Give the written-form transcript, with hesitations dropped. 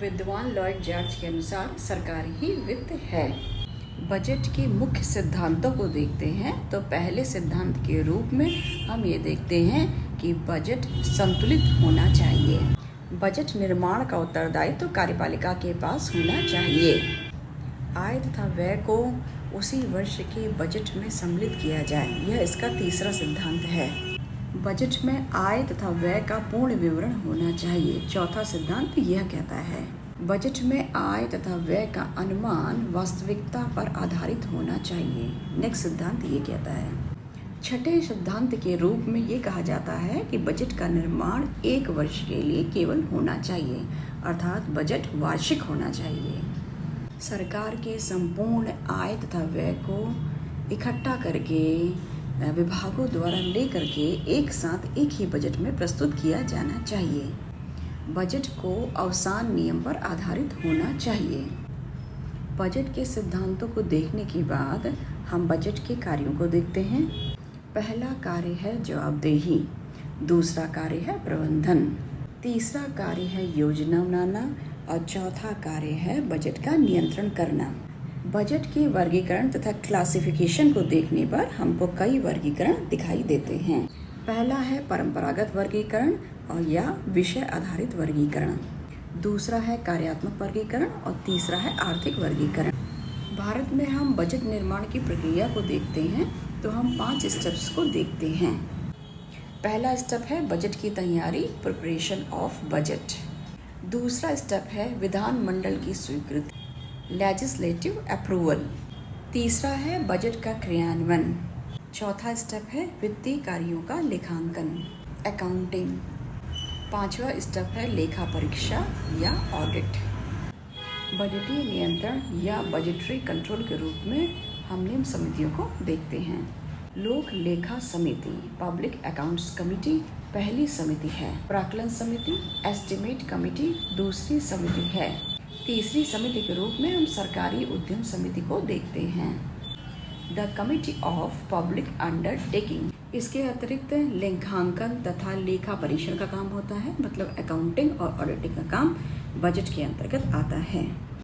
विद्वान Lloyd George के अनुसार सरकार ही वित्त है। बजट के मुख्य सिद्धांतों को देखते हैं तो पहले सिद्धांत के रूप में हम ये देखते हैं कि बजट संतुलित होना चाहिए। बजट निर्माण का उत्तरदायित्व तो कार्यपालिका के पास होना चाहिए। आय तथा व्यय को उसी वर्ष के बजट में सम्मिलित किया जाए, यह इसका तीसरा सिद्धांत है। बजट में आय तथा व्यय का पूर्ण विवरण होना चाहिए। चौथा सिद्धांत यह कहता है बजट में आय तथा व्यय का अनुमान वास्तविकता पर आधारित होना चाहिए। नेक्स्ट सिद्धांत ये कहता है। छठे सिद्धांत के रूप में ये कहा जाता है कि बजट का निर्माण एक वर्ष के लिए केवल होना चाहिए, अर्थात बजट वार्षिक होना चाहिए। सरकार के संपूर्ण आय तथा व्यय को इकट्ठा करके विभागों द्वारा लेकर के एक साथ एक ही बजट में प्रस्तुत किया जाना चाहिए। बजट को अवसान नियम पर आधारित होना चाहिए। बजट के सिद्धांतों को देखने के बाद हम बजट के कार्यों को देखते हैं। पहला कार्य है जवाबदेही, दूसरा कार्य है प्रबंधन, तीसरा कार्य है योजना बनाना और चौथा कार्य है बजट का नियंत्रण करना। बजट के वर्गीकरण तथा क्लासिफिकेशन को देखने पर हमको कई वर्गीकरण दिखाई देते हैं। पहला है परंपरागत वर्गीकरण और या विषय आधारित वर्गीकरण, दूसरा है कार्यात्मक वर्गीकरण और तीसरा है आर्थिक वर्गीकरण। भारत में हम बजट निर्माण की प्रक्रिया को देखते हैं तो हम 5 स्टेप्स को देखते हैं। पहला स्टेप है बजट की तैयारी, प्रिपरेशन ऑफ बजट। दूसरा स्टेप है विधानमंडल की स्वीकृति, लेजिस्लेटिव अप्रूवल। तीसरा है बजट का क्रियान्वयन। चौथा स्टेप है वित्तीय कार्यों का लेखांकन, अकाउंटिंग। पांचवा स्टेप है लेखा परीक्षा या ऑडिट। बजटीय नियंत्रण या बजटरी कंट्रोल के रूप में हम निम्न समितियों को देखते हैं। लोक लेखा समिति, पब्लिक अकाउंट्स कमेटी पहली समिति है। प्राक्कलन समिति, एस्टिमेट कमेटी दूसरी समिति है। तीसरी समिति के रूप में हम सरकारी उद्यम समिति को देखते हैं, the committee of public undertaking. इसके अतिरिक्त लेखांकन तथा लेखा परीक्षण का काम होता है, मतलब अकाउंटिंग और ऑडिटिंग का काम बजट के अंतर्गत आता है।